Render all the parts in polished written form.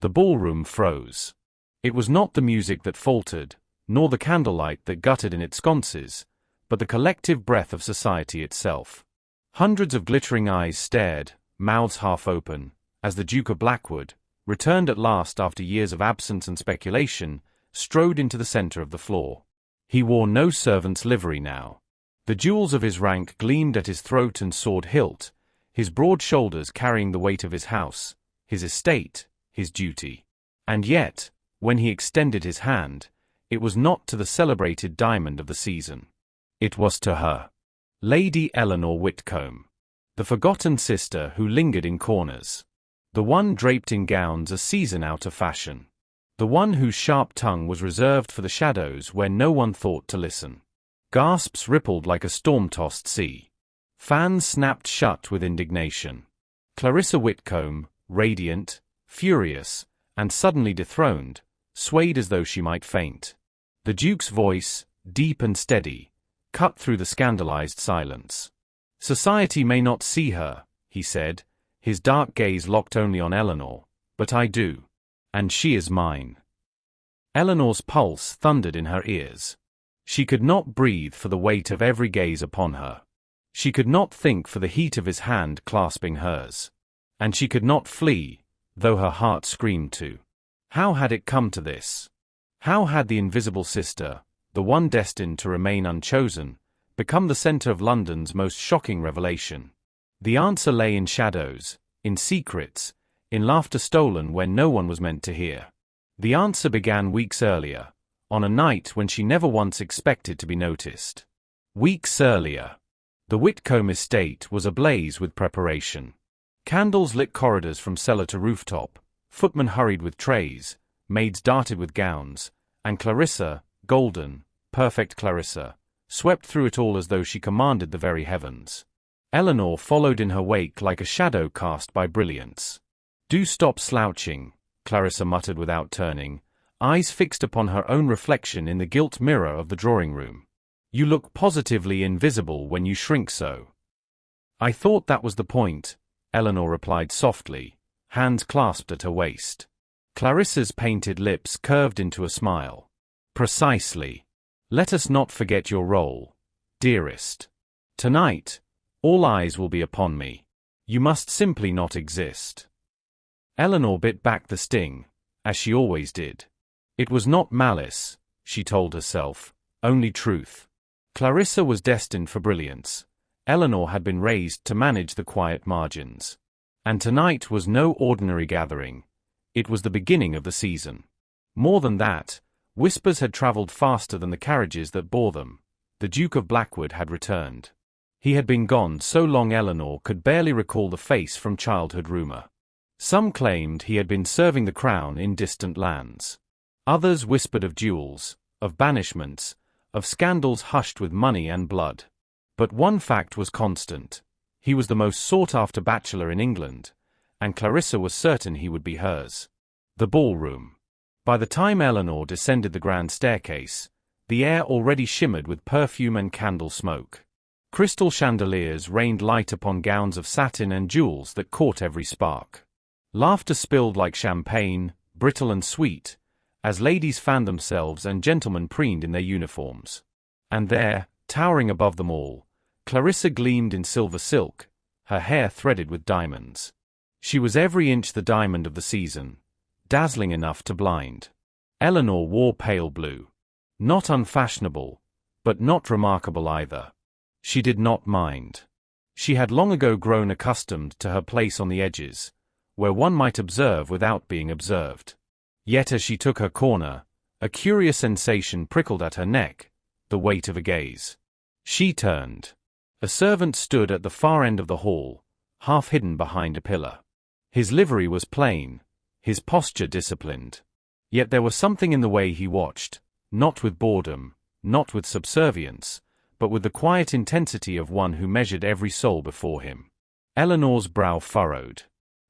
The ballroom froze. It was not the music that faltered, nor the candlelight that guttered in its sconces, but the collective breath of society itself. Hundreds of glittering eyes stared, mouths half open, as the Duke of Blackwood, returned at last after years of absence and speculation, strode into the center of the floor. He wore no servant's livery now. The jewels of his rank gleamed at his throat and sword hilt, his broad shoulders carrying the weight of his house, his estate, his duty. And yet, when he extended his hand, it was not to the celebrated diamond of the season. It was to her. Lady Eleanor Whitcomb. The forgotten sister who lingered in corners. The one draped in gowns a season out of fashion. The one whose sharp tongue was reserved for the shadows where no one thought to listen. Gasps rippled like a storm-tossed sea. Fans snapped shut with indignation. Clarissa Whitcomb, radiant, furious, and suddenly dethroned, swayed as though she might faint. The Duke's voice, deep and steady, cut through the scandalized silence. "Society may not see her," he said, his dark gaze locked only on Eleanor, "but I do. And she is mine." Eleanor's pulse thundered in her ears. She could not breathe for the weight of every gaze upon her. She could not think for the heat of his hand clasping hers. And she could not flee, though her heart screamed to. How had it come to this? How had the invisible sister, the one destined to remain unchosen, become the center of London's most shocking revelation? The answer lay in shadows, in secrets, in laughter stolen where no one was meant to hear. The answer began weeks earlier, on a night when she never once expected to be noticed. Weeks earlier. The Whitcomb estate was ablaze with preparation. Candles lit corridors from cellar to rooftop, footmen hurried with trays, maids darted with gowns, and Clarissa, golden, perfect Clarissa, swept through it all as though she commanded the very heavens. Eleanor followed in her wake like a shadow cast by brilliance. "Do stop slouching," Clarissa muttered without turning, eyes fixed upon her own reflection in the gilt mirror of the drawing-room. "You look positively invisible when you shrink so." "I thought that was the point," Eleanor replied softly, hands clasped at her waist. Clarissa's painted lips curved into a smile. "Precisely. Let us not forget your role, dearest. Tonight, all eyes will be upon me. You must simply not exist." Eleanor bit back the sting, as she always did. It was not malice, she told herself, only truth. Clarissa was destined for brilliance. Eleanor had been raised to manage the quiet margins. And tonight was no ordinary gathering. It was the beginning of the season. More than that, whispers had travelled faster than the carriages that bore them. The Duke of Blackwood had returned. He had been gone so long Eleanor could barely recall the face from childhood rumour. Some claimed he had been serving the crown in distant lands. Others whispered of duels, of banishments, of scandals hushed with money and blood. But one fact was constant. He was the most sought-after bachelor in England, and Clarissa was certain he would be hers. The ballroom. By the time Eleanor descended the grand staircase, the air already shimmered with perfume and candle smoke. Crystal chandeliers rained light upon gowns of satin and jewels that caught every spark. Laughter spilled like champagne, brittle and sweet, as ladies fanned themselves and gentlemen preened in their uniforms. And there, towering above them all, Clarissa gleamed in silver silk, her hair threaded with diamonds. She was every inch the diamond of the season, dazzling enough to blind. Eleanor wore pale blue. Not unfashionable, but not remarkable either. She did not mind. She had long ago grown accustomed to her place on the edges, where one might observe without being observed. Yet as she took her corner, a curious sensation prickled at her neck, the weight of a gaze. She turned. A servant stood at the far end of the hall, half hidden behind a pillar. His livery was plain, his posture disciplined. Yet there was something in the way he watched, not with boredom, not with subservience, but with the quiet intensity of one who measured every soul before him. Eleanor's brow furrowed.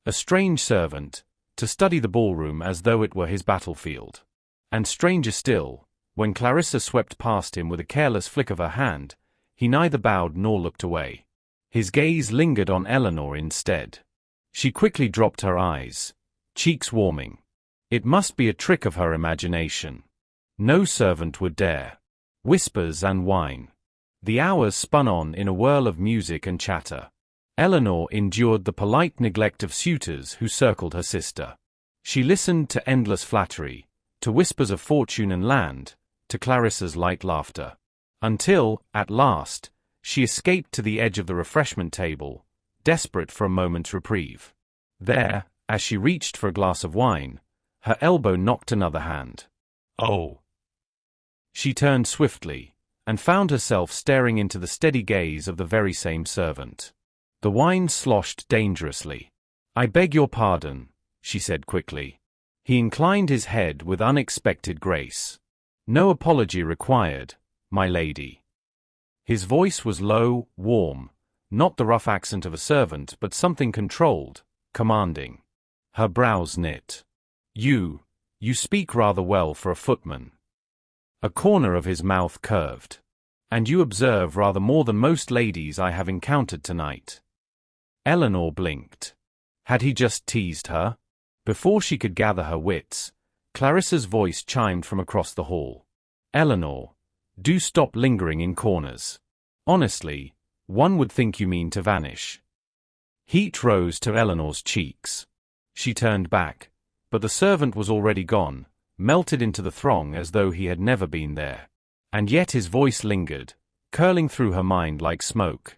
A strange servant, to study the ballroom as though it were his battlefield. And stranger still, when Clarissa swept past him with a careless flick of her hand, he neither bowed nor looked away. His gaze lingered on Eleanor instead. She quickly dropped her eyes, cheeks warming. It must be a trick of her imagination. No servant would dare. Whispers and whine. The hours spun on in a whirl of music and chatter. Eleanor endured the polite neglect of suitors who circled her sister. She listened to endless flattery, to whispers of fortune and land, to Clarissa's light laughter. Until, at last, she escaped to the edge of the refreshment table, desperate for a moment's reprieve. There, as she reached for a glass of wine, her elbow knocked another hand. Oh! She turned swiftly, and found herself staring into the steady gaze of the very same servant. The wine sloshed dangerously. "I beg your pardon," she said quickly. He inclined his head with unexpected grace. "No apology required, my lady." His voice was low, warm, not the rough accent of a servant but something controlled, commanding. Her brows knit. You speak rather well for a footman." A corner of his mouth curved. "And you observe rather more than most ladies I have encountered tonight." Eleanor blinked. Had he just teased her? Before she could gather her wits, Clarissa's voice chimed from across the hall. "Eleanor, do stop lingering in corners. Honestly, one would think you mean to vanish." Heat rose to Eleanor's cheeks. She turned back, but the servant was already gone, melted into the throng as though he had never been there. And yet his voice lingered, curling through her mind like smoke.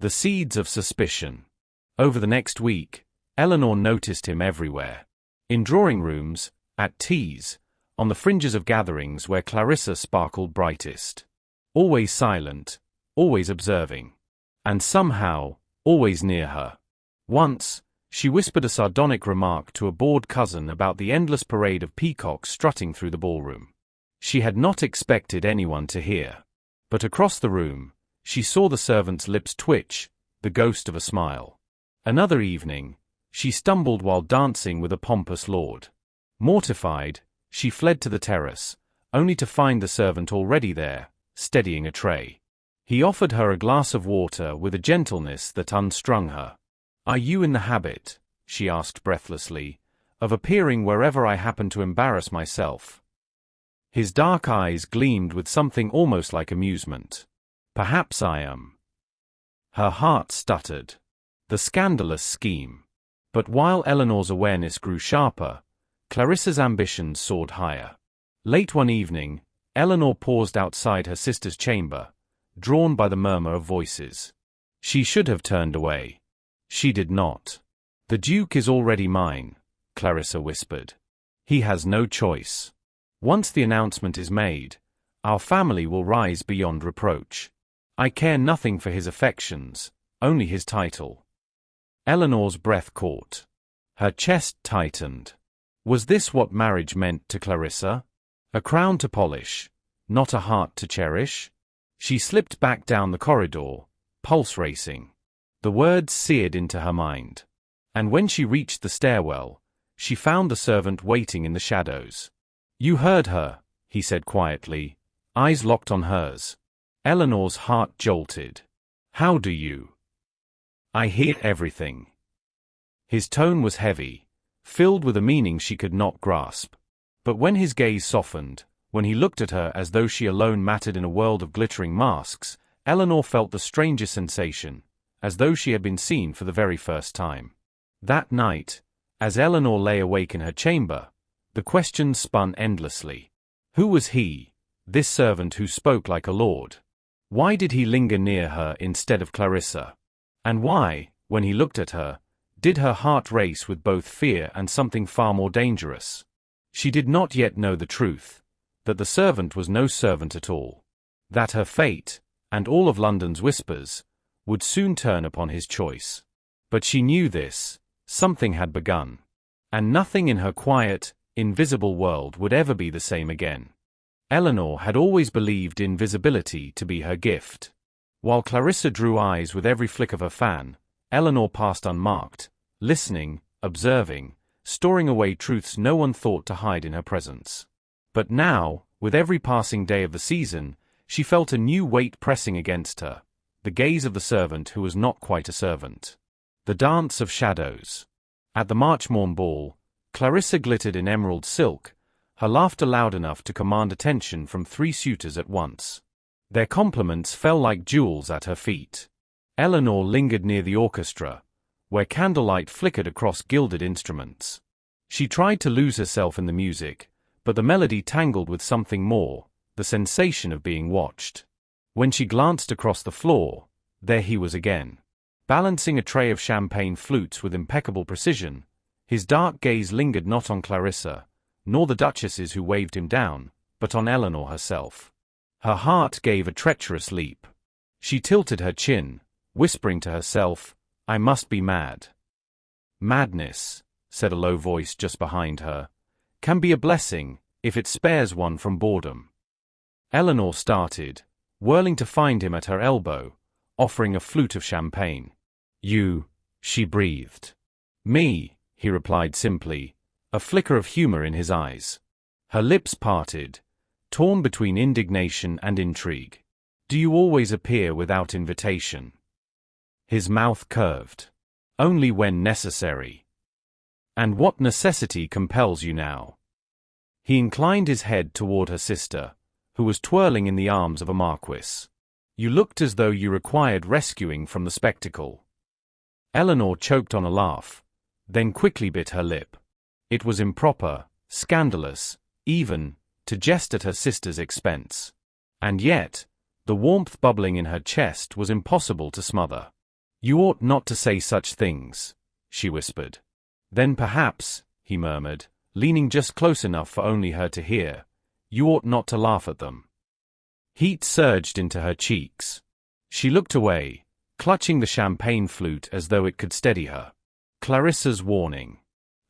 The seeds of suspicion. Over the next week, Eleanor noticed him everywhere. In drawing rooms, at teas, on the fringes of gatherings where Clarissa sparkled brightest. Always silent, always observing. And somehow, always near her. Once, she whispered a sardonic remark to a bored cousin about the endless parade of peacocks strutting through the ballroom. She had not expected anyone to hear. But across the room, she saw the servant's lips twitch, the ghost of a smile. Another evening, she stumbled while dancing with a pompous lord. Mortified, she fled to the terrace, only to find the servant already there, steadying a tray. He offered her a glass of water with a gentleness that unstrung her. "Are you in the habit," she asked breathlessly, "of appearing wherever I happen to embarrass myself?" His dark eyes gleamed with something almost like amusement. "Perhaps I am." Her heart stuttered. The scandalous scheme. But while Eleanor's awareness grew sharper, Clarissa's ambitions soared higher. Late one evening, Eleanor paused outside her sister's chamber, drawn by the murmur of voices. She should have turned away. She did not. "The Duke is already mine," Clarissa whispered. "He has no choice. Once the announcement is made, our family will rise beyond reproach. I care nothing for his affections, only his title." Eleanor's breath caught. Her chest tightened. Was this what marriage meant to Clarissa? A crown to polish, not a heart to cherish? She slipped back down the corridor, pulse racing. The words seared into her mind. And when she reached the stairwell, she found the servant waiting in the shadows. "You heard her," he said quietly, eyes locked on hers. Eleanor's heart jolted. "How do you?" "I hear everything." His tone was heavy, filled with a meaning she could not grasp. But when his gaze softened, when he looked at her as though she alone mattered in a world of glittering masks, Eleanor felt the strangest sensation, as though she had been seen for the very first time. That night, as Eleanor lay awake in her chamber, the questions spun endlessly. Who was he, this servant who spoke like a lord? Why did he linger near her instead of Clarissa? And why, when he looked at her, did her heart race with both fear and something far more dangerous? She did not yet know the truth, that the servant was no servant at all. That her fate, and all of London's whispers, would soon turn upon his choice. But she knew this, something had begun. And nothing in her quiet, invisible world would ever be the same again. Eleanor had always believed invisibility to be her gift. While Clarissa drew eyes with every flick of her fan, Eleanor passed unmarked, listening, observing, storing away truths no one thought to hide in her presence. But now, with every passing day of the season, she felt a new weight pressing against her, the gaze of the servant who was not quite a servant. The dance of shadows. At the Marchmorn ball, Clarissa glittered in emerald silk, her laughter loud enough to command attention from 3 suitors at once. Their compliments fell like jewels at her feet. Eleanor lingered near the orchestra, where candlelight flickered across gilded instruments. She tried to lose herself in the music, but the melody tangled with something more, the sensation of being watched. When she glanced across the floor, there he was again. Balancing a tray of champagne flutes with impeccable precision, his dark gaze lingered not on Clarissa, nor the duchesses who waved him down, but on Eleanor herself. Her heart gave a treacherous leap. She tilted her chin, whispering to herself, "I must be mad." "Madness," said a low voice just behind her, "can be a blessing, if it spares one from boredom." Eleanor started, whirling to find him at her elbow, offering a flute of champagne. "You," she breathed. "Me," he replied simply, a flicker of humor in his eyes. Her lips parted, torn between indignation and intrigue. "Do you always appear without invitation?" His mouth curved. "Only when necessary." "And what necessity compels you now?" He inclined his head toward her sister, who was twirling in the arms of a marquis. "You looked as though you required rescuing from the spectacle." Eleanor choked on a laugh, then quickly bit her lip. It was improper, scandalous, even, to jest at her sister's expense. And yet, the warmth bubbling in her chest was impossible to smother. "You ought not to say such things," she whispered. "Then perhaps," he murmured, leaning just close enough for only her to hear, "you ought not to laugh at them." Heat surged into her cheeks. She looked away, clutching the champagne flute as though it could steady her. Clarissa's warning.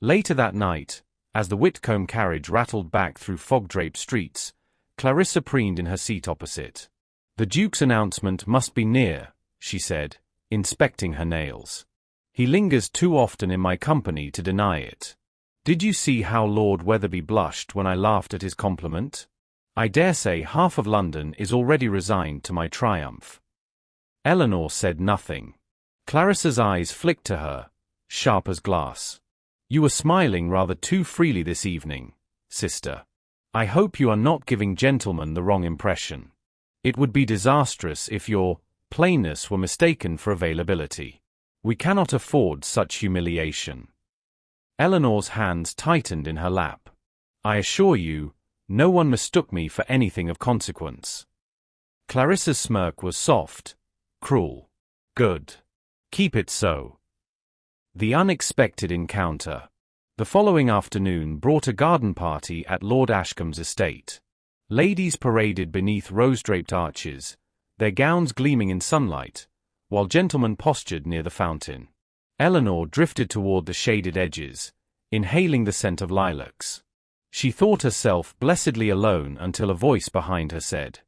Later that night, as the Whitcomb carriage rattled back through fog-draped streets, Clarissa preened in her seat opposite. "The Duke's announcement must be near," she said, inspecting her nails. "He lingers too often in my company to deny it. Did you see how Lord Wetherby blushed when I laughed at his compliment? I dare say half of London is already resigned to my triumph." Eleanor said nothing. Clarissa's eyes flicked to her, sharp as glass. "You were smiling rather too freely this evening, sister. I hope you are not giving gentlemen the wrong impression. It would be disastrous if your plainness were mistaken for availability. We cannot afford such humiliation." Eleanor's hands tightened in her lap. "I assure you, no one mistook me for anything of consequence." Clarissa's smirk was soft, cruel. "Good. Keep it so." The unexpected encounter. The following afternoon brought a garden party at Lord Ashcombe's estate. Ladies paraded beneath rose-draped arches, their gowns gleaming in sunlight, while gentlemen postured near the fountain. Eleanor drifted toward the shaded edges, inhaling the scent of lilacs. She thought herself blessedly alone until a voice behind her said,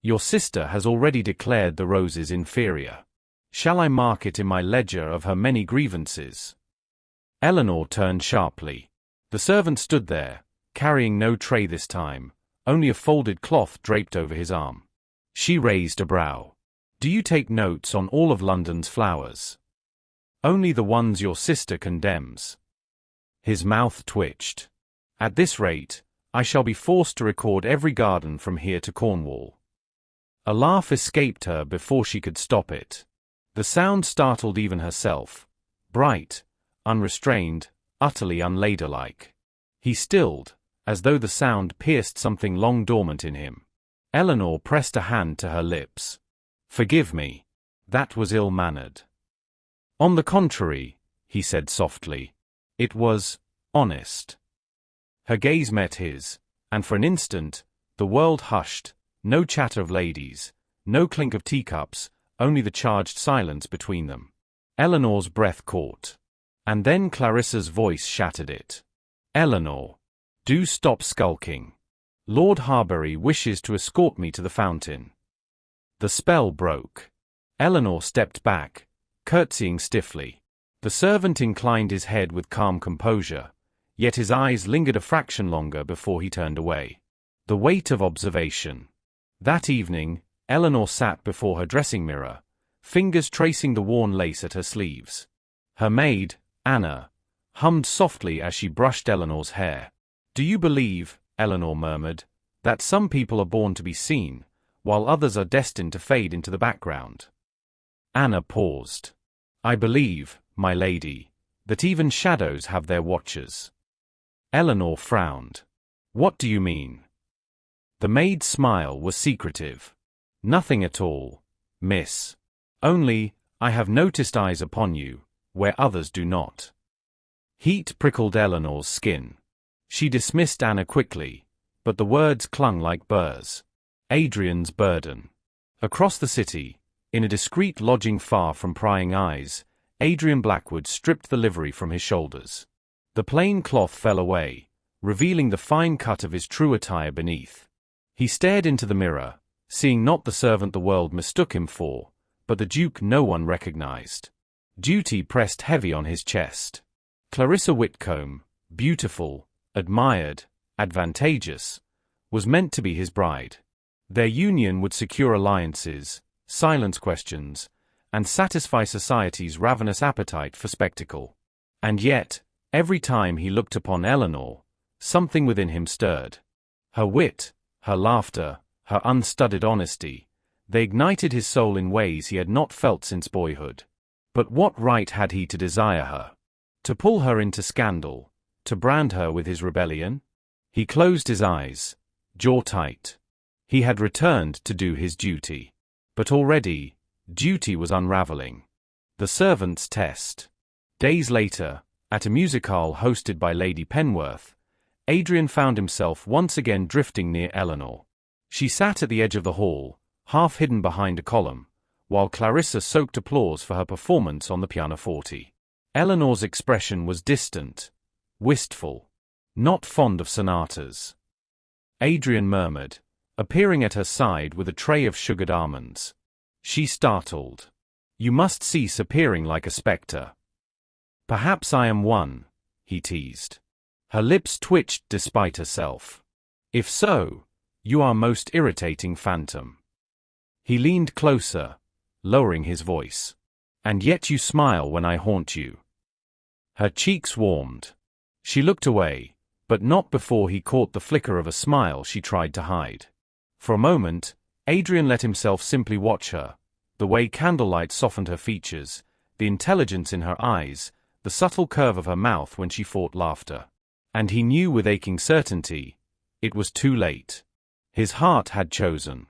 "Your sister has already declared the roses inferior. Shall I mark it in my ledger of her many grievances?" Eleanor turned sharply. The servant stood there, carrying no tray this time, only a folded cloth draped over his arm. She raised a brow. "Do you take notes on all of London's flowers?" "Only the ones your sister condemns." His mouth twitched. "At this rate, I shall be forced to record every garden from here to Cornwall." A laugh escaped her before she could stop it. The sound startled even herself. Bright, unrestrained, utterly unladylike. He stilled, as though the sound pierced something long dormant in him. Eleanor pressed a hand to her lips. "Forgive me. That was ill-mannered." "On the contrary," he said softly, "it was honest." Her gaze met his, and for an instant, the world hushed, no chatter of ladies, no clink of teacups, only the charged silence between them. Eleanor's breath caught. And then Clarissa's voice shattered it. "Eleanor, do stop skulking. Lord Harbury wishes to escort me to the fountain." The spell broke. Eleanor stepped back, curtsying stiffly. The servant inclined his head with calm composure, yet his eyes lingered a fraction longer before he turned away. The weight of observation. That evening, Eleanor sat before her dressing mirror, fingers tracing the worn lace at her sleeves. Her maid, Anna, hummed softly as she brushed Eleanor's hair. "Do you believe," Eleanor murmured, "that some people are born to be seen, while others are destined to fade into the background?" Anna paused. "I believe, my lady, that even shadows have their watchers." Eleanor frowned. "What do you mean?" The maid's smile was secretive. "Nothing at all, miss. Only, I have noticed eyes upon you, where others do not." Heat prickled Eleanor's skin. She dismissed Anna quickly, but the words clung like burrs. Adrian's burden. Across the city, in a discreet lodging far from prying eyes, Adrian Blackwood stripped the livery from his shoulders. The plain cloth fell away, revealing the fine cut of his true attire beneath. He stared into the mirror, seeing not the servant the world mistook him for, but the Duke no one recognized. Duty pressed heavy on his chest. Clarissa Whitcomb, beautiful, admired, advantageous, was meant to be his bride. Their union would secure alliances, silence questions, and satisfy society's ravenous appetite for spectacle. And yet, every time he looked upon Eleanor, something within him stirred. Her wit, her laughter, her unstudied honesty, they ignited his soul in ways he had not felt since boyhood. But what right had he to desire her? To pull her into scandal? To brand her with his rebellion? He closed his eyes, jaw tight. He had returned to do his duty. But already, duty was unraveling. The servant's test. Days later, at a musicale hosted by Lady Penworth, Adrian found himself once again drifting near Eleanor. She sat at the edge of the hall, half hidden behind a column, while Clarissa soaked applause for her performance on the pianoforte. Eleanor's expression was distant, wistful, not fond of sonatas. Adrian murmured, appearing at her side with a tray of sugared almonds. She startled. "You must cease appearing like a spectre." "Perhaps I am one," he teased. Her lips twitched despite herself. "If so, you are most irritating phantom." He leaned closer, lowering his voice. "And yet you smile when I haunt you." Her cheeks warmed. She looked away, but not before he caught the flicker of a smile she tried to hide. For a moment, Adrian let himself simply watch her, the way candlelight softened her features, the intelligence in her eyes, the subtle curve of her mouth when she fought laughter. And he knew with aching certainty, it was too late. His heart had chosen.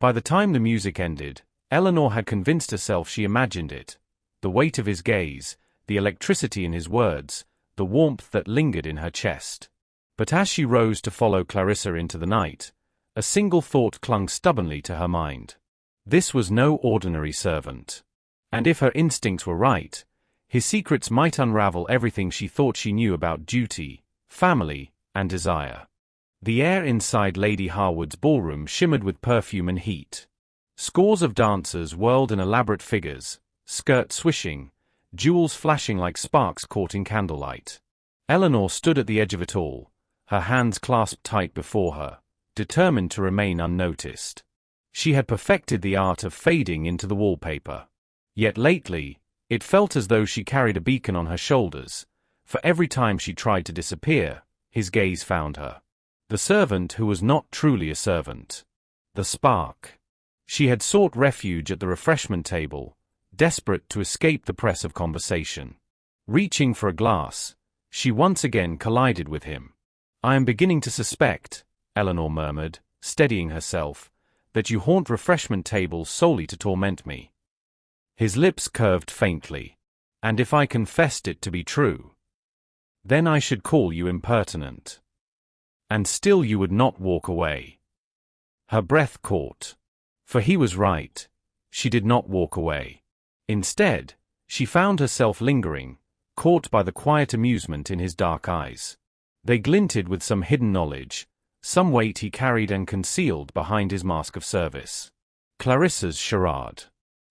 By the time the music ended, Eleanor had convinced herself she imagined it. The weight of his gaze, the electricity in his words, the warmth that lingered in her chest. But as she rose to follow Clarissa into the night, a single thought clung stubbornly to her mind. This was no ordinary servant. And if her instincts were right, his secrets might unravel everything she thought she knew about duty, family, and desire. The air inside Lady Harwood's ballroom shimmered with perfume and heat. Scores of dancers whirled in elaborate figures, skirts swishing, jewels flashing like sparks caught in candlelight. Eleanor stood at the edge of it all, her hands clasped tight before her, determined to remain unnoticed. She had perfected the art of fading into the wallpaper. Yet lately, it felt as though she carried a beacon on her shoulders, for every time she tried to disappear, his gaze found her. The servant who was not truly a servant. The spark. She had sought refuge at the refreshment table, desperate to escape the press of conversation. Reaching for a glass, she once again collided with him. "I am beginning to suspect," Eleanor murmured, steadying herself, "that you haunt refreshment tables solely to torment me." His lips curved faintly. "And if I confessed it to be true, then I should call you impertinent. And still you would not walk away." Her breath caught. For he was right. She did not walk away. Instead, she found herself lingering, caught by the quiet amusement in his dark eyes. They glinted with some hidden knowledge, some weight he carried and concealed behind his mask of service. Clarissa's charade.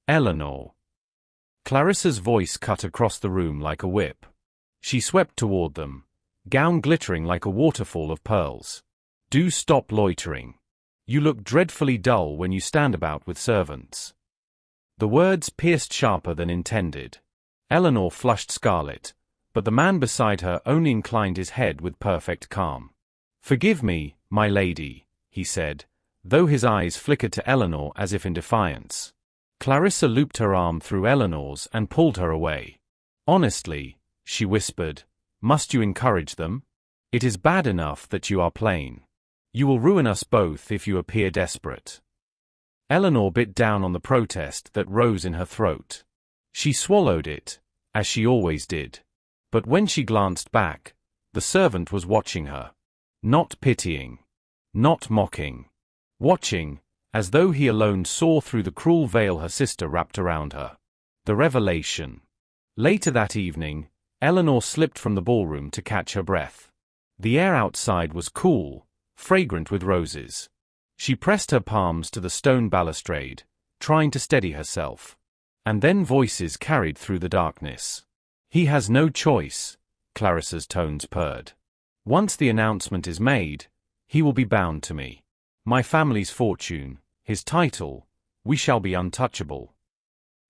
"Eleanor." Clarissa's voice cut across the room like a whip. She swept toward them, gown glittering like a waterfall of pearls. "Do stop loitering. You look dreadfully dull when you stand about with servants." The words pierced sharper than intended. Eleanor flushed scarlet, but the man beside her only inclined his head with perfect calm. "Forgive me, my lady," he said, though his eyes flickered to Eleanor as if in defiance. Clarissa looped her arm through Eleanor's and pulled her away. "Honestly," she whispered, "must you encourage them? It is bad enough that you are plain. You will ruin us both if you appear desperate." Eleanor bit down on the protest that rose in her throat. She swallowed it, as she always did. But when she glanced back, the servant was watching her. Not pitying. Not mocking. Watching, as though he alone saw through the cruel veil her sister wrapped around her. The revelation. Later that evening, Eleanor slipped from the ballroom to catch her breath. The air outside was cool, fragrant with roses. She pressed her palms to the stone balustrade, trying to steady herself. And then voices carried through the darkness. "He has no choice," Clarissa's tones purred. "Once the announcement is made, he will be bound to me. My family's fortune, his title, we shall be untouchable."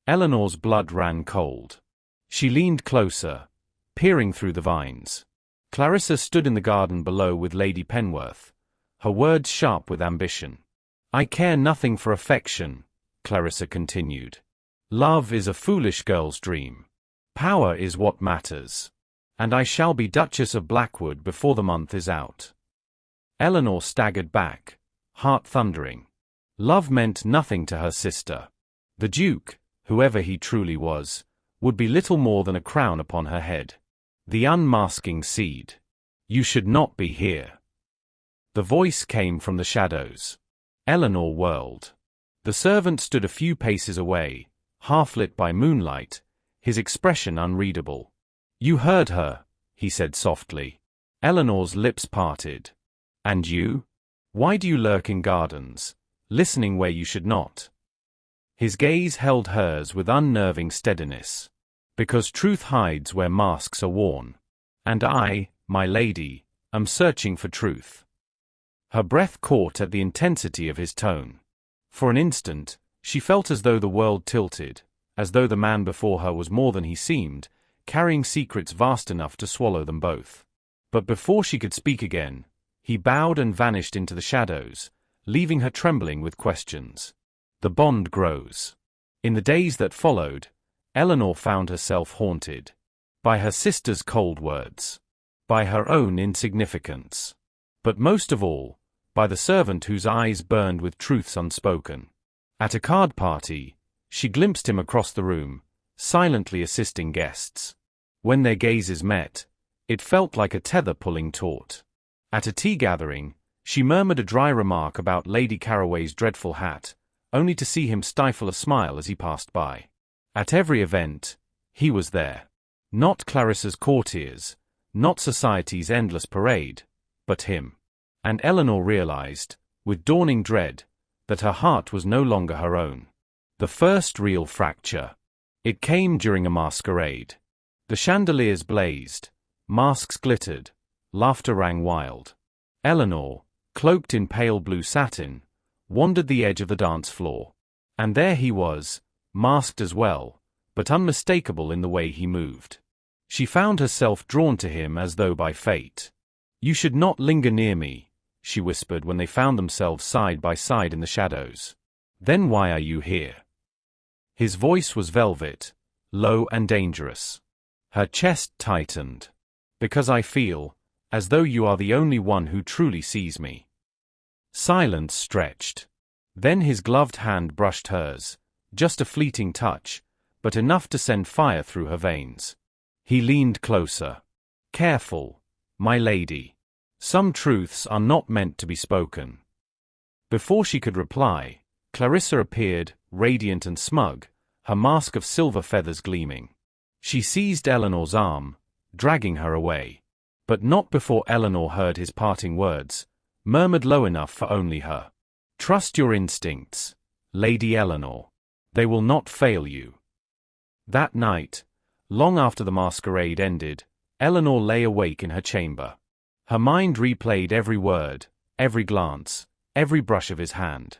Eleanor's blood ran cold. She leaned closer, peering through the vines. Clarissa stood in the garden below with Lady Penworth, her words sharp with ambition. "I care nothing for affection," Clarissa continued. "Love is a foolish girl's dream. Power is what matters. And I shall be Duchess of Blackwood before the month is out." Eleanor staggered back, heart thundering. Love meant nothing to her sister. The Duke, whoever he truly was, would be little more than a crown upon her head. The unmasking seed. "You should not be here." The voice came from the shadows. Eleanor whirled. The servant stood a few paces away, half lit by moonlight, his expression unreadable. "You heard her," he said softly. Eleanor's lips parted. "And you? Why do you lurk in gardens, listening where you should not?" His gaze held hers with unnerving steadiness. "Because truth hides where masks are worn. And I, my lady, am searching for truth." Her breath caught at the intensity of his tone. For an instant, she felt as though the world tilted, as though the man before her was more than he seemed, carrying secrets vast enough to swallow them both. But before she could speak again, he bowed and vanished into the shadows, leaving her trembling with questions. The bond grows. In the days that followed, Eleanor found herself haunted. By her sister's cold words. By her own insignificance. But most of all, by the servant whose eyes burned with truths unspoken. At a card party, she glimpsed him across the room, silently assisting guests. When their gazes met, it felt like a tether pulling taut. At a tea gathering, she murmured a dry remark about Lady Caraway's dreadful hat, only to see him stifle a smile as he passed by. At every event, he was there. Not Clarissa's courtiers, not society's endless parade, but him. And Eleanor realized, with dawning dread, that her heart was no longer her own. The first real fracture. It came during a masquerade. The chandeliers blazed, masks glittered, laughter rang wild. Eleanor, cloaked in pale blue satin, wandered the edge of the dance floor. And there he was, masked as well, but unmistakable in the way he moved. She found herself drawn to him as though by fate. "You should not linger near me," she whispered when they found themselves side by side in the shadows. "Then why are you here?" His voice was velvet, low and dangerous. Her chest tightened. "Because I feel, as though you are the only one who truly sees me." Silence stretched. Then his gloved hand brushed hers, just a fleeting touch, but enough to send fire through her veins. He leaned closer. "Careful, my lady. Some truths are not meant to be spoken." Before she could reply, Clarissa appeared, radiant and smug, her mask of silver feathers gleaming. She seized Eleanor's arm, dragging her away. But not before Eleanor heard his parting words, murmured low enough for only her. "Trust your instincts, Lady Eleanor. They will not fail you." That night, long after the masquerade ended, Eleanor lay awake in her chamber. Her mind replayed every word, every glance, every brush of his hand.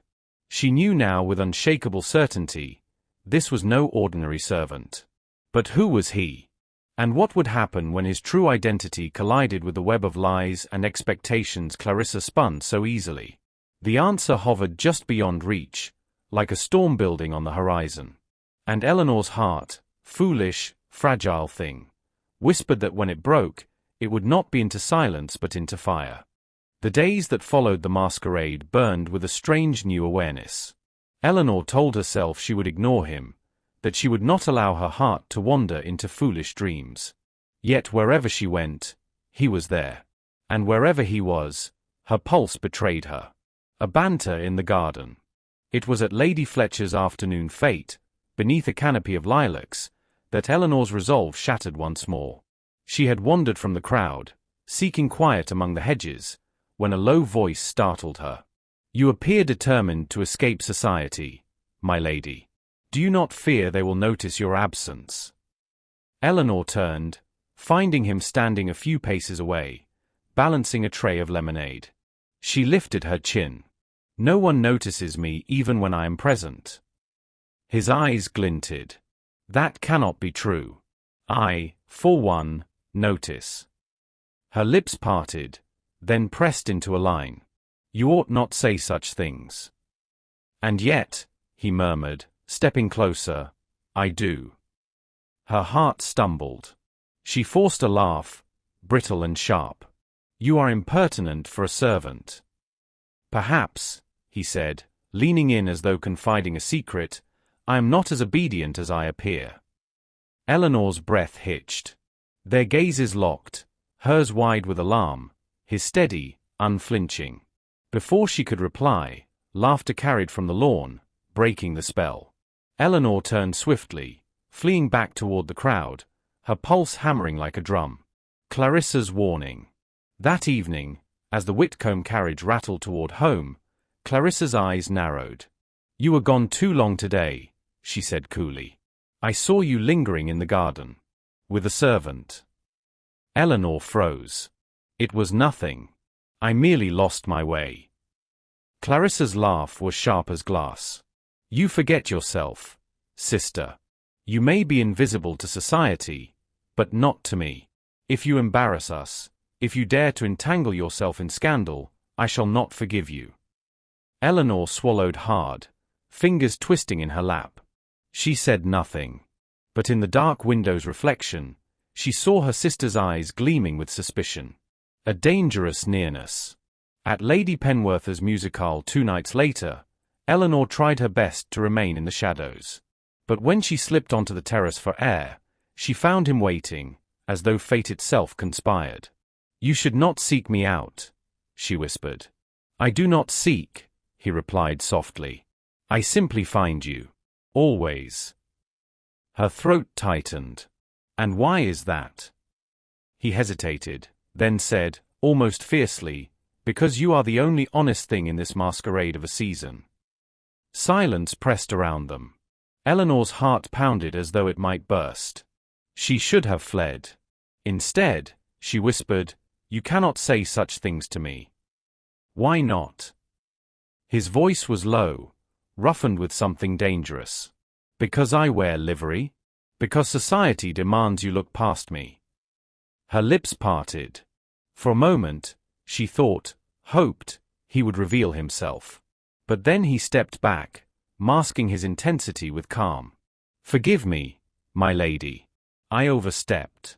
She knew now with unshakable certainty, this was no ordinary servant. But who was he? And what would happen when his true identity collided with the web of lies and expectations Clarissa spun so easily? The answer hovered just beyond reach, like a storm building on the horizon. And Eleanor's heart, foolish, fragile thing, whispered that when it broke, it would not be into silence but into fire. The days that followed the masquerade burned with a strange new awareness. Eleanor told herself she would ignore him, that she would not allow her heart to wander into foolish dreams. Yet wherever she went, he was there. And wherever he was, her pulse betrayed her. A banter in the garden. It was at Lady Fletcher's afternoon fete, beneath a canopy of lilacs, that Eleanor's resolve shattered once more. She had wandered from the crowd, seeking quiet among the hedges, when a low voice startled her. "You appear determined to escape society, my lady. Do you not fear they will notice your absence?" Eleanor turned, finding him standing a few paces away, balancing a tray of lemonade. She lifted her chin. "No one notices me even when I am present." His eyes glinted. "That cannot be true. I, for one, notice." Her lips parted, then pressed into a line. "You ought not say such things." "And yet," he murmured, stepping closer, "I do." Her heart stumbled. She forced a laugh, brittle and sharp. "You are impertinent for a servant." "Perhaps," he said, leaning in as though confiding a secret, "I am not as obedient as I appear." Eleanor's breath hitched. Their gazes locked, hers wide with alarm, his steady, unflinching. Before she could reply, laughter carried from the lawn, breaking the spell. Eleanor turned swiftly, fleeing back toward the crowd, her pulse hammering like a drum. Clarissa's warning. That evening, as the Whitcomb carriage rattled toward home, Clarissa's eyes narrowed. "You were gone too long today," she said coolly. "I saw you lingering in the garden. With a servant." Eleanor froze. "It was nothing. I merely lost my way." Clarissa's laugh was sharp as glass. "You forget yourself, sister. You may be invisible to society, but not to me. If you embarrass us, if you dare to entangle yourself in scandal, I shall not forgive you." Eleanor swallowed hard, fingers twisting in her lap. She said nothing. But in the dark window's reflection, she saw her sister's eyes gleaming with suspicion. A dangerous nearness. At Lady Penworther's musicale 2 nights later, Eleanor tried her best to remain in the shadows. But when she slipped onto the terrace for air, she found him waiting, as though fate itself conspired. "You should not seek me out," she whispered. "I do not seek," he replied softly. "I simply find you. Always." Her throat tightened. "And why is that?" He hesitated, then said, almost fiercely, "Because you are the only honest thing in this masquerade of a season." Silence pressed around them. Eleanor's heart pounded as though it might burst. She should have fled. Instead, she whispered, "You cannot say such things to me." "Why not?" His voice was low, roughened with something dangerous. "Because I wear livery? Because society demands you look past me?" Her lips parted. For a moment, she thought, hoped, he would reveal himself. But then he stepped back, masking his intensity with calm. "Forgive me, my lady. I overstepped."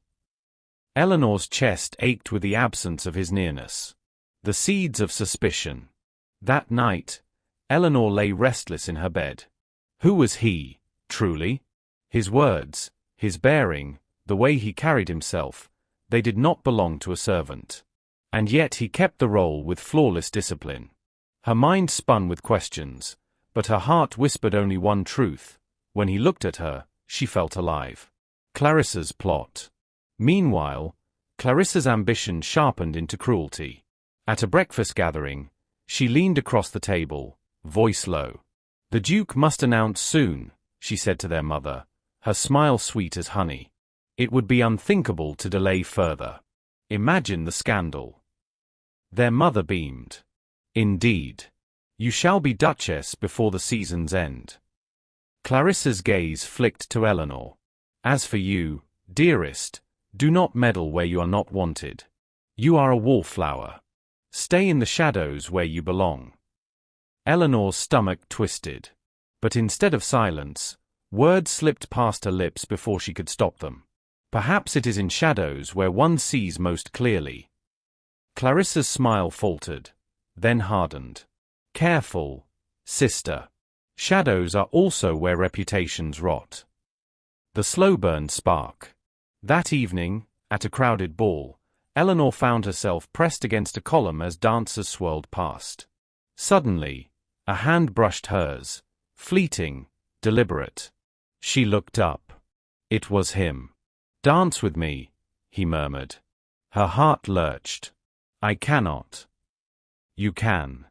Eleanor's chest ached with the absence of his nearness. The seeds of suspicion. That night, Eleanor lay restless in her bed. Who was he, truly? His words, his bearing, the way he carried himself, they did not belong to a servant. And yet he kept the role with flawless discipline. Her mind spun with questions, but her heart whispered only one truth. When he looked at her, she felt alive. Clarissa's plot. Meanwhile, Clarissa's ambition sharpened into cruelty. At a breakfast gathering, she leaned across the table, voice low. "The Duke must announce soon," she said to their mother, her smile sweet as honey. It would be unthinkable to delay further. Imagine the scandal. Their mother beamed. "Indeed. You shall be Duchess before the season's end." Clarissa's gaze flicked to Eleanor. "As for you, dearest, Do not meddle where you are not wanted. You are a wallflower. Stay in the shadows where you belong. Eleanor's stomach twisted. But instead of silence, words slipped past her lips before she could stop them. Perhaps it is in shadows where one sees most clearly. Clarissa's smile faltered, then hardened. Careful, sister. Shadows are also where reputations rot. The slow burn spark. That evening, at a crowded ball, Eleanor found herself pressed against a column as dancers swirled past. Suddenly, a hand brushed hers, fleeting, deliberate. She looked up. It was him. "Dance with me," he murmured. Her heart lurched. "I cannot." "You can."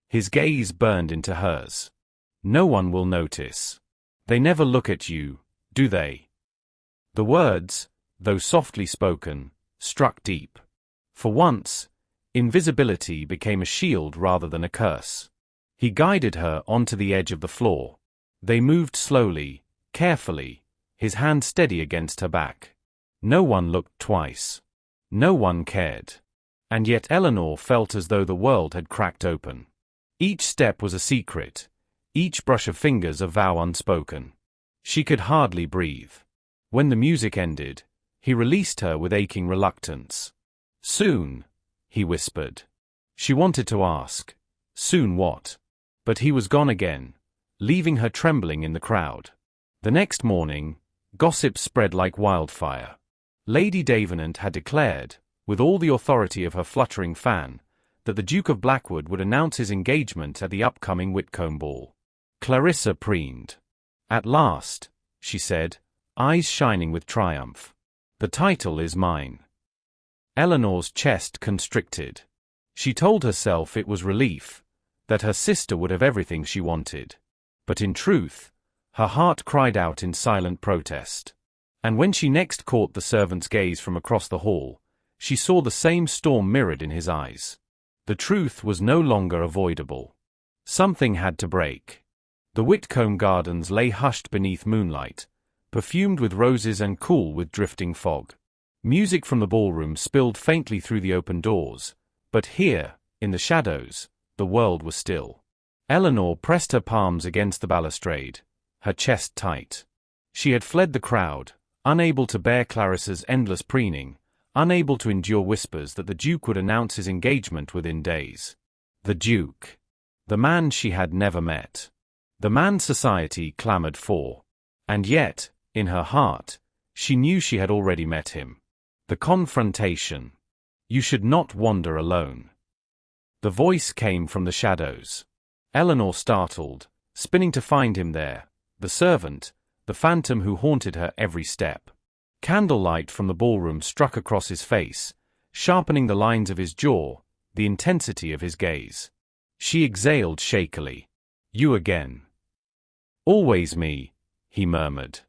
His gaze burned into hers. "No one will notice. They never look at you, do they?" The words, though softly spoken, struck deep. For once, invisibility became a shield rather than a curse. He guided her onto the edge of the floor. They moved slowly, carefully, his hand steady against her back. No one looked twice. No one cared. And yet Eleanor felt as though the world had cracked open. Each step was a secret, each brush of fingers a vow unspoken. She could hardly breathe. When the music ended, he released her with aching reluctance. "Soon," he whispered. She wanted to ask, soon what? But he was gone again, leaving her trembling in the crowd. The next morning, gossip spread like wildfire. Lady Davenant had declared, with all the authority of her fluttering fan, that the Duke of Blackwood would announce his engagement at the upcoming Whitcomb ball. Clarissa preened. "At last," she said, eyes shining with triumph. "The title is mine." Eleanor's chest constricted. She told herself it was relief, that her sister would have everything she wanted. But in truth, her heart cried out in silent protest. And when she next caught the servant's gaze from across the hall, she saw the same storm mirrored in his eyes. The truth was no longer avoidable. Something had to break. The Whitcomb Gardens lay hushed beneath moonlight, perfumed with roses and cool with drifting fog. Music from the ballroom spilled faintly through the open doors, but here, in the shadows, the world was still. Eleanor pressed her palms against the balustrade, her chest tight. She had fled the crowd, unable to bear Clarissa's endless preening, unable to endure whispers that the Duke would announce his engagement within days. The Duke. The man she had never met. The man society clamored for. And yet, in her heart, she knew she had already met him. The confrontation. "You should not wander alone." The voice came from the shadows. Eleanor startled, spinning to find him there, the servant, the phantom who haunted her every step. Candlelight from the ballroom struck across his face, sharpening the lines of his jaw, the intensity of his gaze. She exhaled shakily. "You again." "Always me," he murmured.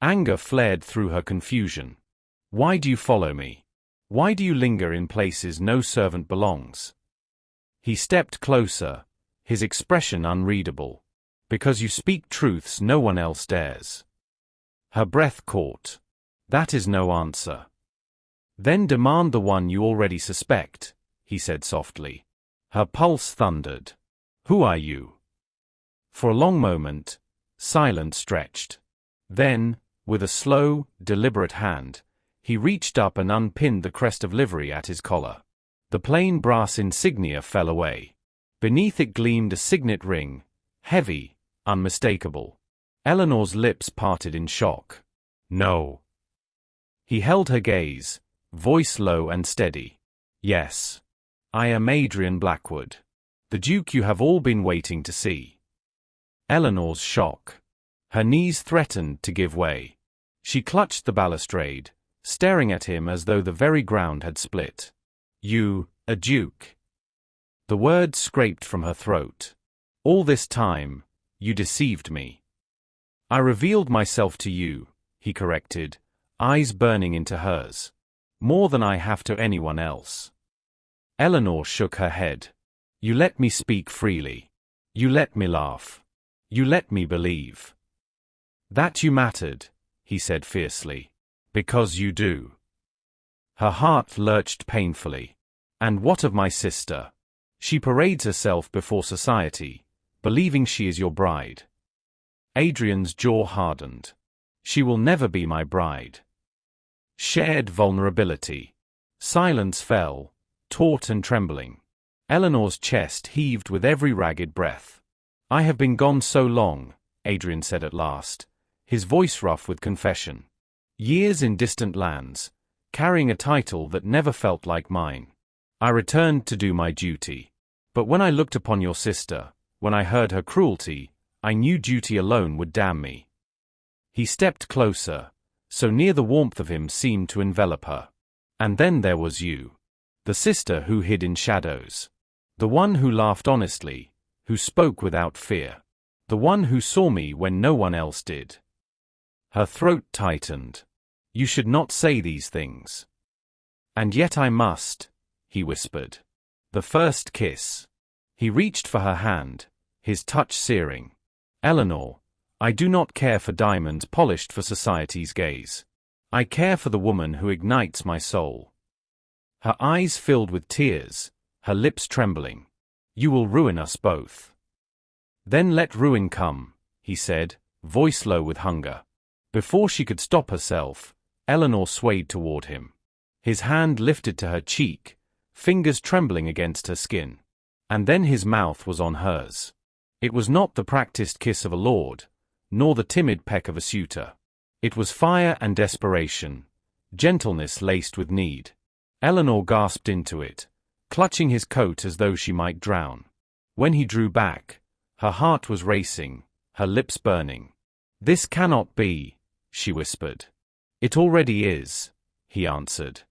Anger flared through her confusion. "Why do you follow me? Why do you linger in places no servant belongs?" He stepped closer, his expression unreadable. "Because you speak truths no one else dares." Her breath caught. "That is no answer." "Then demand the one you already suspect," he said softly. Her pulse thundered. "Who are you?" For a long moment, silence stretched. Then, with a slow, deliberate hand, he reached up and unpinned the crest of livery at his collar. The plain brass insignia fell away. Beneath it gleamed a signet ring, heavy, unmistakable. Eleanor's lips parted in shock. "No." He held her gaze, voice low and steady. "Yes. I am Adrian Blackwood. The Duke you have all been waiting to see." Eleanor's shock. Her knees threatened to give way. She clutched the balustrade, staring at him as though the very ground had split. "You, a duke." The words scraped from her throat. "All this time, you deceived me." "I revealed myself to you," he corrected, eyes burning into hers. "More than I have to anyone else." Eleanor shook her head. "You let me speak freely. You let me laugh. You let me believe." "That you mattered," he said fiercely. Because you do. Her heart lurched painfully. And what of my sister? She parades herself before society, believing she is your bride. Adrian's jaw hardened. She will never be my bride. Shared vulnerability. Silence fell, taut and trembling. Eleanor's chest heaved with every ragged breath. I have been gone so long, Adrian said at last, his voice rough with confession. Years in distant lands, carrying a title that never felt like mine. I returned to do my duty. But when I looked upon your sister, when I heard her cruelty, I knew duty alone would damn me. He stepped closer, so near the warmth of him seemed to envelop her. And then there was you. The sister who hid in shadows. The one who laughed honestly, who spoke without fear. The one who saw me when no one else did. Her throat tightened. You should not say these things. And yet I must, he whispered. The first kiss. He reached for her hand, his touch searing. Eleanor, I do not care for diamonds polished for society's gaze. I care for the woman who ignites my soul. Her eyes filled with tears, her lips trembling. You will ruin us both. Then let ruin come, he said, voice low with hunger. Before she could stop herself, Eleanor swayed toward him. His hand lifted to her cheek, fingers trembling against her skin. And then his mouth was on hers. It was not the practiced kiss of a lord, nor the timid peck of a suitor. It was fire and desperation, gentleness laced with need. Eleanor gasped into it, clutching his coat as though she might drown. When he drew back, her heart was racing, her lips burning. This cannot be, she whispered. It already is, he answered.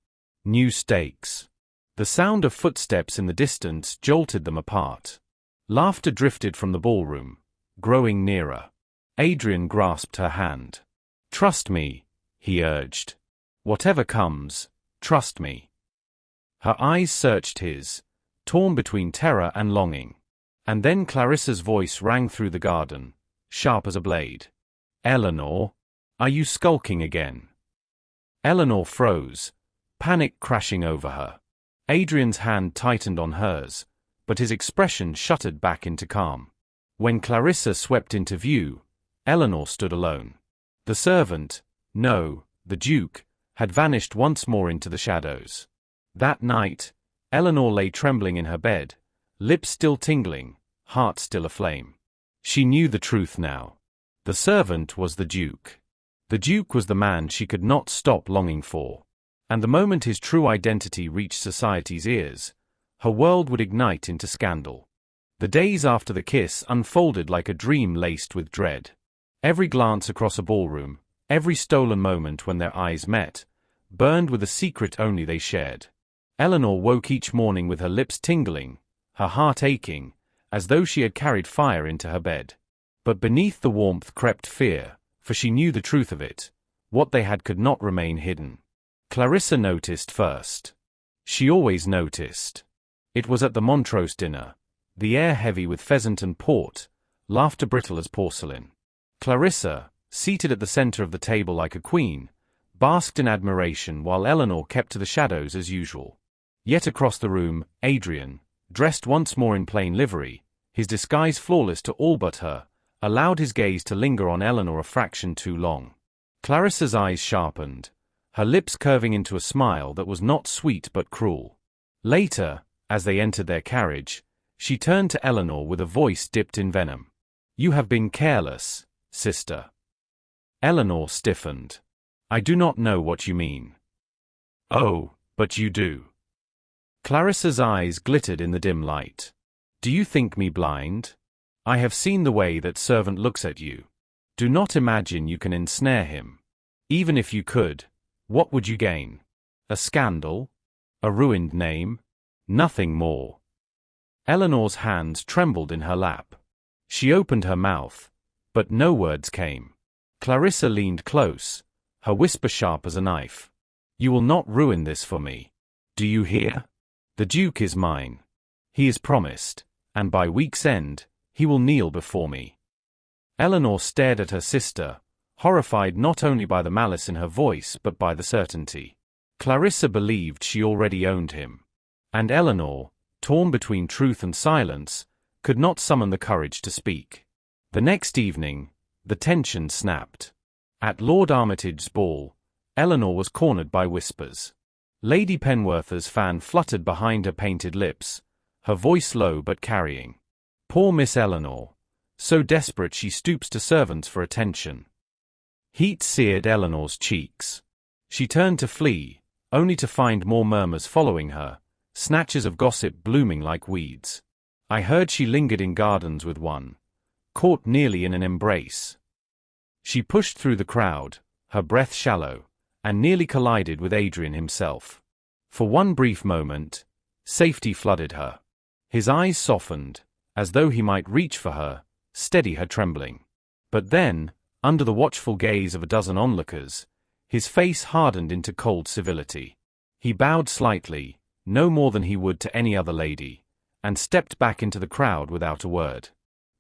New stakes. The sound of footsteps in the distance jolted them apart. Laughter drifted from the ballroom, growing nearer. Adrian grasped her hand. Trust me, he urged. Whatever comes, trust me. Her eyes searched his, torn between terror and longing. And then Clarissa's voice rang through the garden, sharp as a blade. Eleanor, are you skulking again? Eleanor froze, panic crashing over her. Adrian's hand tightened on hers, but his expression shuttered back into calm. When Clarissa swept into view, Eleanor stood alone. The servant, no, the Duke, had vanished once more into the shadows. That night, Eleanor lay trembling in her bed, lips still tingling, heart still aflame. She knew the truth now. The servant was the Duke. The Duke was the man she could not stop longing for. And the moment his true identity reached society's ears, her world would ignite into scandal. The days after the kiss unfolded like a dream laced with dread. Every glance across a ballroom, every stolen moment when their eyes met, burned with a secret only they shared. Eleanor woke each morning with her lips tingling, her heart aching, as though she had carried fire into her bed. But beneath the warmth crept fear, for she knew the truth of it. What they had could not remain hidden. Clarissa noticed first. She always noticed. It was at the Montrose dinner, the air heavy with pheasant and port, laughter brittle as porcelain. Clarissa, seated at the center of the table like a queen, basked in admiration while Eleanor kept to the shadows as usual. Yet across the room, Adrian, dressed once more in plain livery, his disguise flawless to all but her, allowed his gaze to linger on Eleanor a fraction too long. Clarissa's eyes sharpened, her lips curving into a smile that was not sweet but cruel. Later, as they entered their carriage, she turned to Eleanor with a voice dipped in venom. You have been careless, sister. Eleanor stiffened. I do not know what you mean. Oh, but you do. Clarissa's eyes glittered in the dim light. Do you think me blind? I have seen the way that servant looks at you. Do not imagine you can ensnare him. Even if you could, what would you gain? A scandal? A ruined name? Nothing more. Eleanor's hands trembled in her lap. She opened her mouth, but no words came. Clarissa leaned close, her whisper sharp as a knife. You will not ruin this for me. Do you hear? The Duke is mine. He is promised, and by week's end, he will kneel before me. Eleanor stared at her sister, horrified not only by the malice in her voice but by the certainty. Clarissa believed she already owned him. And Eleanor, torn between truth and silence, could not summon the courage to speak. The next evening, the tension snapped. At Lord Armitage's ball, Eleanor was cornered by whispers. Lady Penworther's fan fluttered behind her painted lips, her voice low but carrying. Poor Miss Eleanor, so desperate she stoops to servants for attention. Heat seared Eleanor's cheeks. She turned to flee, only to find more murmurs following her, snatches of gossip blooming like weeds. I heard she lingered in gardens with one, caught nearly in an embrace. She pushed through the crowd, her breath shallow, and nearly collided with Adrian himself. For one brief moment, safety flooded her. His eyes softened, as though he might reach for her, steady her trembling. But then, under the watchful gaze of a dozen onlookers, his face hardened into cold civility. He bowed slightly, no more than he would to any other lady, and stepped back into the crowd without a word.